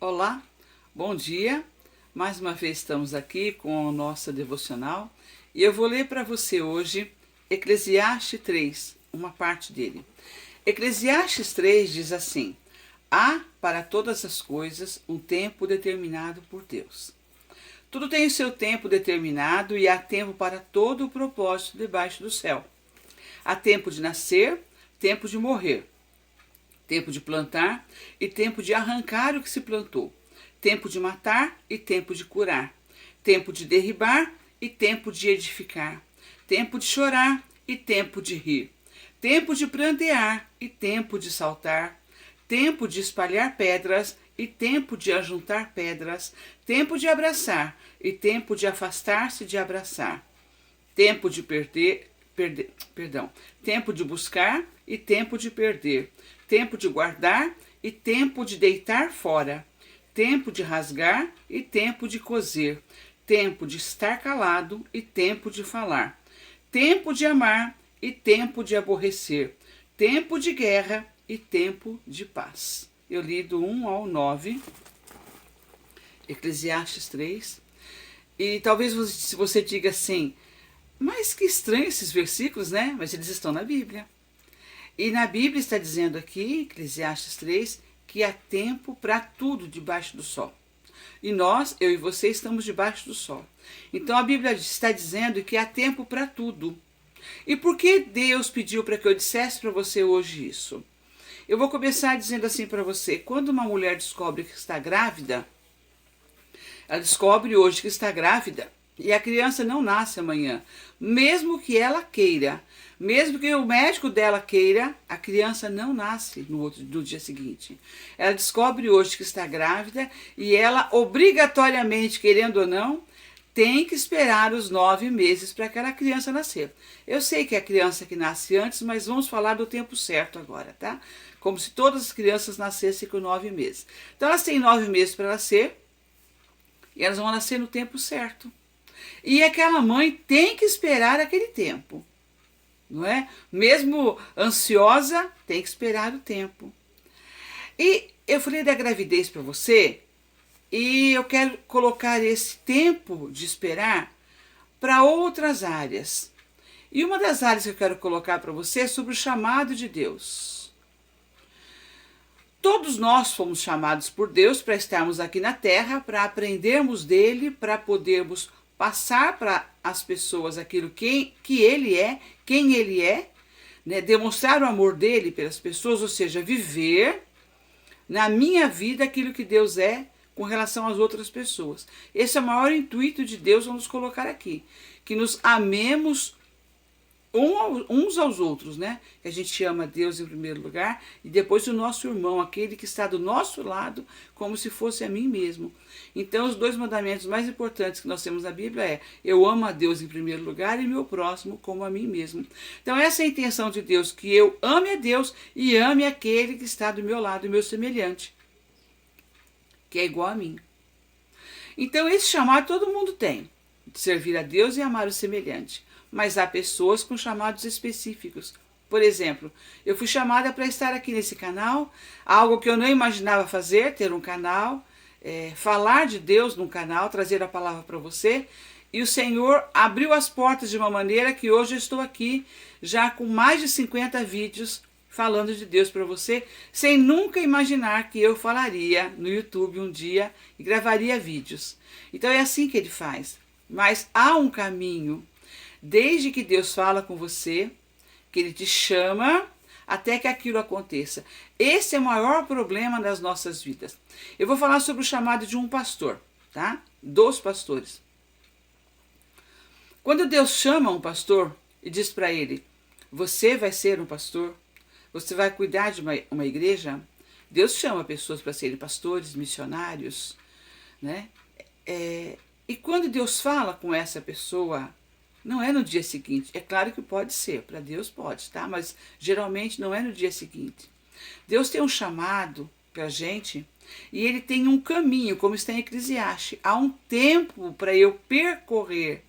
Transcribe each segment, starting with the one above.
Olá, bom dia. Mais uma vez estamos aqui com a nossa devocional e eu vou ler para você hoje Eclesiastes 3, uma parte dele. Eclesiastes 3 diz assim: há para todas as coisas um tempo determinado por Deus. Tudo tem o seu tempo determinado e há tempo para todo o propósito debaixo do céu. Há tempo de nascer, tempo de morrer, tempo de plantar e tempo de arrancar o que se plantou, tempo de matar e tempo de curar, tempo de derribar e tempo de edificar, tempo de chorar e tempo de rir, tempo de prantear e tempo de saltar, tempo de espalhar pedras e tempo de ajuntar pedras, tempo de abraçar e tempo de afastar-se de abraçar, tempo de tempo de buscar e tempo de perder, tempo de guardar e tempo de deitar fora, tempo de rasgar e tempo de coser, tempo de estar calado e tempo de falar, tempo de amar e tempo de aborrecer, tempo de guerra e tempo de paz. Eu li do 1 ao 9, Eclesiastes 3, e talvez você diga assim: mas que estranho esses versículos, né? Mas eles estão na Bíblia. E na Bíblia está dizendo aqui, Eclesiastes 3, que há tempo para tudo debaixo do sol. E nós, eu e você, estamos debaixo do sol. Então a Bíblia está dizendo que há tempo para tudo. E por que Deus pediu para que eu dissesse para você hoje isso? Eu vou começar dizendo assim para você: quando uma mulher descobre que está grávida, ela descobre hoje que está grávida e a criança não nasce amanhã, mesmo que ela queira. Mesmo que o médico dela queira, a criança não nasce no dia seguinte. Ela descobre hoje que está grávida e ela, obrigatoriamente, querendo ou não, tem que esperar os 9 meses para aquela criança nascer. Eu sei que é a criança que nasce antes, mas vamos falar do tempo certo agora, tá? Como se todas as crianças nascessem com 9 meses. Então elas têm 9 meses para nascer e elas vão nascer no tempo certo. E aquela mãe tem que esperar aquele tempo. Não é? Mesmo ansiosa, tem que esperar o tempo. E eu falei da gravidez para você, e eu quero colocar esse tempo de esperar para outras áreas. E uma das áreas que eu quero colocar para você é sobre o chamado de Deus. Todos nós fomos chamados por Deus para estarmos aqui na Terra, para aprendermos dele, para podermos passar para as pessoas aquilo que ele é, quem ele é, né? Demonstrar o amor dele pelas pessoas, ou seja, viver na minha vida aquilo que Deus é com relação às outras pessoas. Esse é o maior intuito de Deus ao nos colocar aqui, que nos amemos uns aos outros, né? Que a gente ama Deus em primeiro lugar e depois o nosso irmão, aquele que está do nosso lado, como se fosse a mim mesmo. Então, os 2 mandamentos mais importantes que nós temos na Bíblia é: eu amo a Deus em primeiro lugar e meu próximo como a mim mesmo. Então, essa é a intenção de Deus, que eu ame a Deus e ame aquele que está do meu lado, o meu semelhante, que é igual a mim. Então, esse chamado todo mundo tem, de servir a Deus e amar o semelhante. Mas há pessoas com chamados específicos. Por exemplo, eu fui chamada para estar aqui nesse canal, algo que eu não imaginava fazer, ter um canal, falar de Deus num canal, trazer a palavra para você. E o Senhor abriu as portas de uma maneira que hoje eu estou aqui, já com mais de 50 vídeos falando de Deus para você, sem nunca imaginar que eu falaria no YouTube um dia e gravaria vídeos. Então é assim que ele faz. Mas há um caminho. Desde que Deus fala com você, que Ele te chama, até que aquilo aconteça. Esse é o maior problema das nossas vidas. Eu vou falar sobre o chamado de um pastor, tá? 2 pastores. Quando Deus chama um pastor e diz para ele: você vai ser um pastor, você vai cuidar de uma igreja, Deus chama pessoas para serem pastores, missionários, né? E quando Deus fala com essa pessoa, não é no dia seguinte. É claro que pode ser, para Deus pode, tá? Mas geralmente não é no dia seguinte. Deus tem um chamado para a gente e Ele tem um caminho, como está em Eclesiastes. Há um tempo para eu percorrer.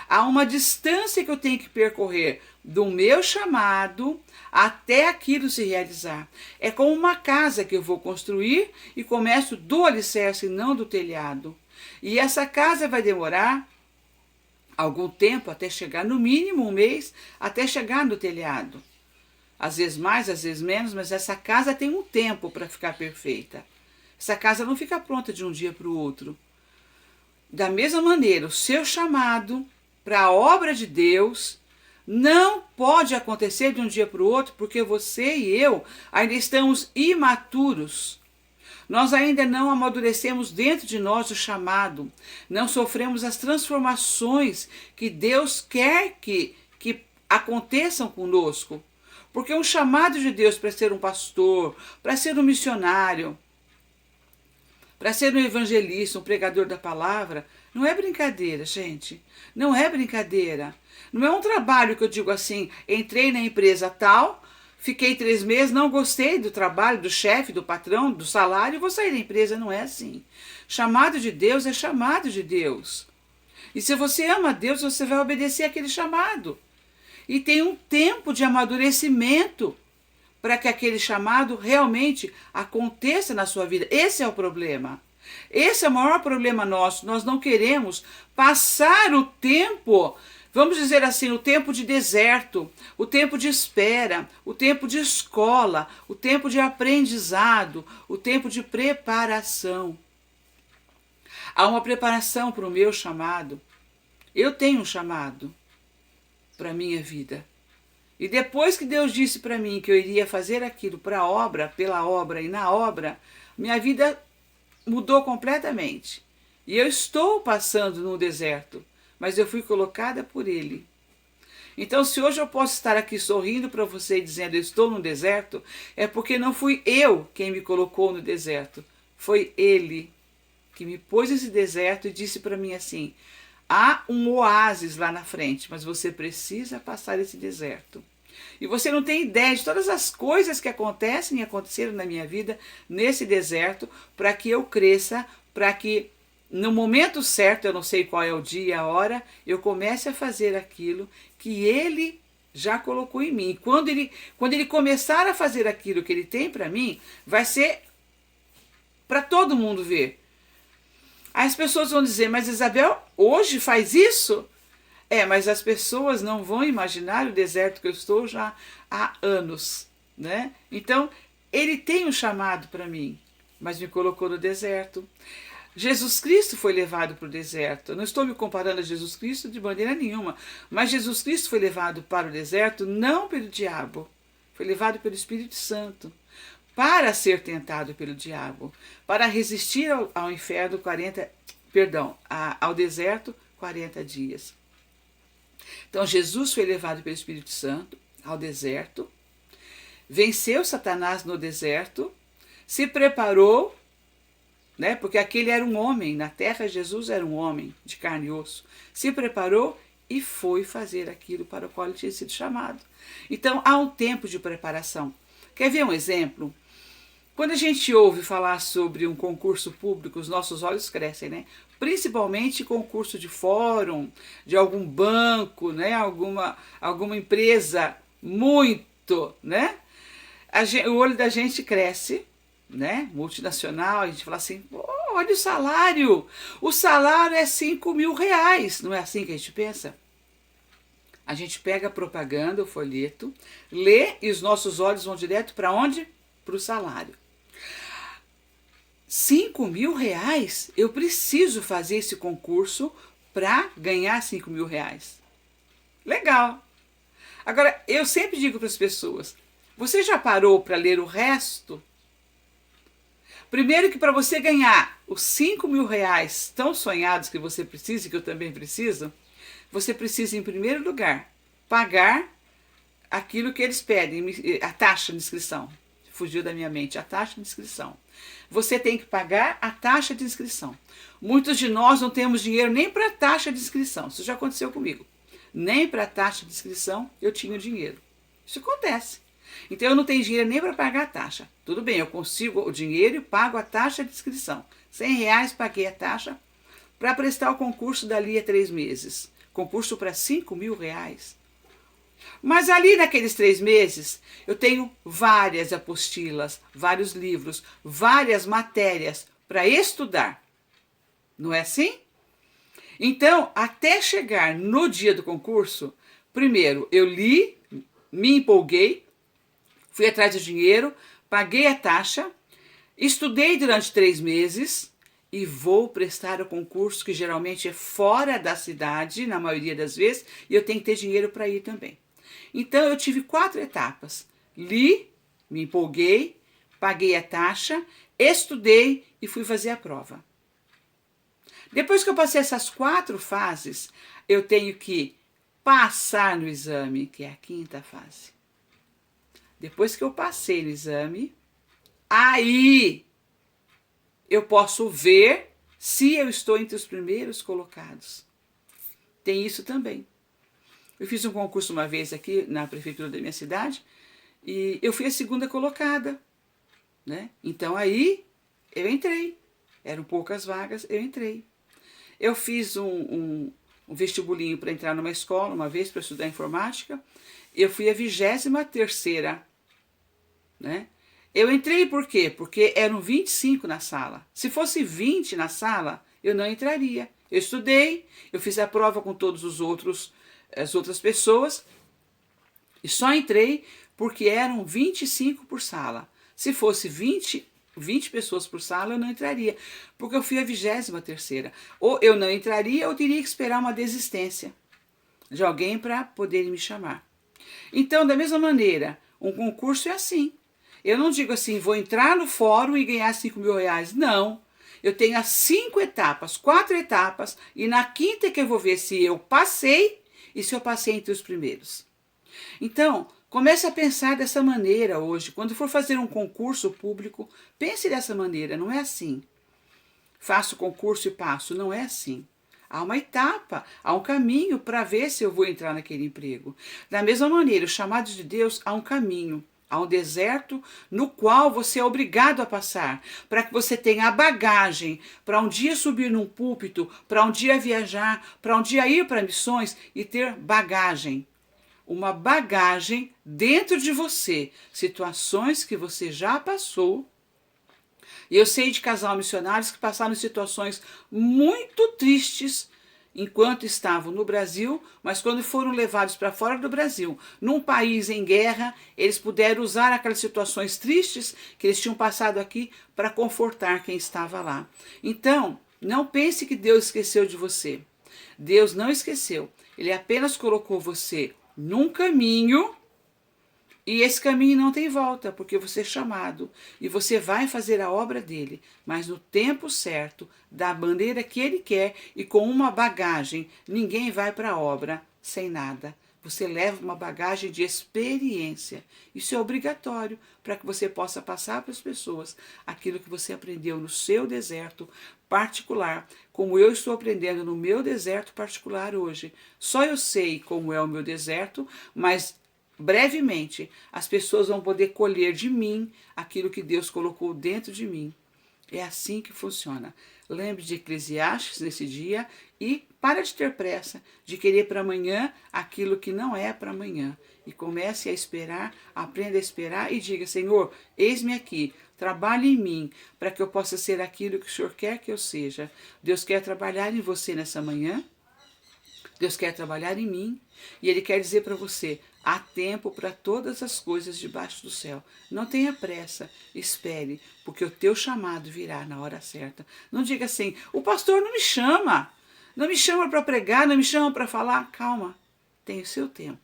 Há uma distância que eu tenho que percorrer do meu chamado até aquilo se realizar. É como uma casa que eu vou construir e começo do alicerce e não do telhado. E essa casa vai demorar algum tempo até chegar, no mínimo um mês, até chegar no telhado. Às vezes mais, às vezes menos, mas essa casa tem um tempo para ficar perfeita. Essa casa não fica pronta de um dia para o outro. Da mesma maneira, o seu chamado para a obra de Deus não pode acontecer de um dia para o outro, porque você e eu ainda estamos imaturos. Nós ainda não amadurecemos dentro de nós o chamado, não sofremos as transformações que Deus quer que aconteçam conosco. Porque o chamado de Deus para ser um pastor, para ser um missionário, para ser um evangelista, um pregador da palavra, não é brincadeira, gente. Não é brincadeira. Não é um trabalho que eu digo assim, entrei na empresa tal, fiquei 3 meses, não gostei do trabalho, do chefe, do patrão, do salário, e vou sair da empresa. Não é assim. Chamado de Deus é chamado de Deus. E se você ama Deus, você vai obedecer aquele chamado. E tem um tempo de amadurecimento para que aquele chamado realmente aconteça na sua vida. Esse é o problema. Esse é o maior problema nosso. Nós não queremos passar o tempo, vamos dizer assim, o tempo de deserto, o tempo de espera, o tempo de escola, o tempo de aprendizado, o tempo de preparação. Há uma preparação para o meu chamado. Eu tenho um chamado para a minha vida. E depois que Deus disse para mim que eu iria fazer aquilo para a obra, pela obra e na obra, minha vida mudou completamente. E eu estou passando no deserto, mas eu fui colocada por Ele. Então, se hoje eu posso estar aqui sorrindo para você e dizendo eu estou no deserto, é porque não fui eu quem me colocou no deserto. Foi Ele que me pôs nesse deserto e disse para mim assim: há um oásis lá na frente, mas você precisa passar esse deserto. E você não tem ideia de todas as coisas que acontecem e aconteceram na minha vida nesse deserto, para que eu cresça, para que no momento certo, eu não sei qual é o dia e a hora, eu comece a fazer aquilo que Ele já colocou em mim. Quando ele começar a fazer aquilo que Ele tem para mim, vai ser para todo mundo ver. As pessoas vão dizer, mas Isabel, hoje faz isso? Mas as pessoas não vão imaginar o deserto que eu estou já há anos, né? Então, Ele tem um chamado para mim, mas me colocou no deserto. Jesus Cristo foi levado para o deserto. Eu não estou me comparando a Jesus Cristo de maneira nenhuma, mas Jesus Cristo foi levado para o deserto não pelo diabo, foi levado pelo Espírito Santo, para ser tentado pelo diabo, para resistir ao inferno ao deserto 40 dias. Então Jesus foi levado pelo Espírito Santo ao deserto, venceu Satanás no deserto, se preparou, né? Porque aquele era um homem, na terra Jesus era um homem de carne e osso, se preparou e foi fazer aquilo para o qual ele tinha sido chamado. Então há um tempo de preparação. Quer ver um exemplo? Quando a gente ouve falar sobre um concurso público, os nossos olhos crescem, né? Principalmente concurso de fórum, de algum banco, né? Alguma empresa muito, né? O olho da gente cresce, né? Multinacional, a gente fala assim, olha o salário é 5 mil reais, não é assim que a gente pensa? A gente pega a propaganda, o folheto, lê e os nossos olhos vão direto para onde? Para o salário. 5 mil reais? Eu preciso fazer esse concurso para ganhar 5 mil reais. Legal. Agora, eu sempre digo para as pessoas, você já parou para ler o resto? Primeiro que para você ganhar os 5 mil reais tão sonhados que você precisa e que eu também preciso, você precisa, em primeiro lugar, pagar aquilo que eles pedem, a taxa de inscrição. Fugiu da minha mente, a taxa de inscrição. Você tem que pagar a taxa de inscrição. Muitos de nós não temos dinheiro nem para a taxa de inscrição. Isso já aconteceu comigo. Nem para a taxa de inscrição eu tinha dinheiro. Isso acontece. Então eu não tenho dinheiro nem para pagar a taxa. Tudo bem, eu consigo o dinheiro e pago a taxa de inscrição. R$100 paguei a taxa para prestar o concurso dali a 3 meses. concurso para R$ 5.000. Mas ali naqueles 3 meses, eu tenho várias apostilas, vários livros, várias matérias para estudar. Não é assim? Então, até chegar no dia do concurso, primeiro eu li, me empolguei, fui atrás de dinheiro, paguei a taxa, estudei durante 3 meses e vou prestar o concurso, que geralmente é fora da cidade, na maioria das vezes, e eu tenho que ter dinheiro para ir também. Então, eu tive 4 etapas. Li, me empolguei, paguei a taxa, estudei e fui fazer a prova. Depois que eu passei essas 4 fases, eu tenho que passar no exame, que é a 5ª fase. Depois que eu passei no exame, aí eu posso ver se eu estou entre os primeiros colocados. Tem isso também. Eu fiz um concurso uma vez aqui na prefeitura da minha cidade e eu fui a 2ª colocada, né? Então aí eu entrei. Eram poucas vagas, eu entrei. Eu fiz um vestibulinho para entrar numa escola uma vez para estudar informática. Eu fui a 23ª, né? Eu entrei por quê? Porque eram 25 na sala. Se fosse 20 na sala, eu não entraria. Eu estudei, eu fiz a prova com todos as outras pessoas e só entrei porque eram 25 por sala. Se fosse 20 pessoas por sala, eu não entraria, porque eu fui a 23ª. Ou eu não entraria, ou teria que esperar uma desistência de alguém para poder me chamar. Então, da mesma maneira, um concurso é assim. Eu não digo assim, vou entrar no fórum e ganhar R$ 5.000. Não. Eu tenho as 5 etapas, 4 etapas, e na 5ª que eu vou ver se eu passei e se eu passei entre os primeiros. Então, comece a pensar dessa maneira hoje. Quando for fazer um concurso público, pense dessa maneira, não é assim. Faço o concurso e passo, não é assim. Há uma etapa, há um caminho para ver se eu vou entrar naquele emprego. Da mesma maneira, o chamado de Deus, há um caminho. Há um deserto no qual você é obrigado a passar, para que você tenha a bagagem para um dia subir num púlpito, para um dia viajar, para um dia ir para missões e ter bagagem. Uma bagagem dentro de você, situações que você já passou. E eu sei de casal missionários que passaram situações muito tristes enquanto estavam no Brasil, mas quando foram levados para fora do Brasil, num país em guerra, eles puderam usar aquelas situações tristes que eles tinham passado aqui para confortar quem estava lá. Então, não pense que Deus esqueceu de você. Deus não esqueceu. Ele apenas colocou você num caminho e esse caminho não tem volta, porque você é chamado e você vai fazer a obra dele, mas no tempo certo, da maneira que ele quer e com uma bagagem. Ninguém vai para a obra sem nada. Você leva uma bagagem de experiência. Isso é obrigatório para que você possa passar para as pessoas aquilo que você aprendeu no seu deserto particular, como eu estou aprendendo no meu deserto particular hoje. Só eu sei como é o meu deserto, mas brevemente, as pessoas vão poder colher de mim aquilo que Deus colocou dentro de mim. É assim que funciona. Lembre de Eclesiastes nesse dia e para de ter pressa, de querer para amanhã aquilo que não é para amanhã. E comece a esperar, aprenda a esperar e diga, Senhor, eis-me aqui, trabalhe em mim para que eu possa ser aquilo que o Senhor quer que eu seja. Deus quer trabalhar em você nessa manhã. Deus quer trabalhar em mim e Ele quer dizer para você, há tempo para todas as coisas debaixo do céu. Não tenha pressa, espere, porque o teu chamado virá na hora certa. Não diga assim, o pastor não me chama para pregar, não me chama para falar. Calma, tem o seu tempo.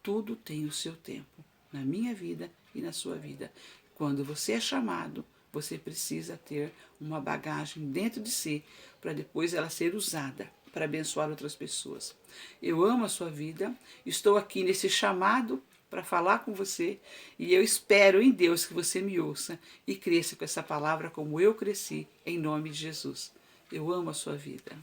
Tudo tem o seu tempo, na minha vida e na sua vida. Quando você é chamado, você precisa ter uma bagagem dentro de si, para depois ela ser usada para abençoar outras pessoas. Eu amo a sua vida, estou aqui nesse chamado para falar com você e eu espero em Deus que você me ouça e cresça com essa palavra como eu cresci, em nome de Jesus. Eu amo a sua vida.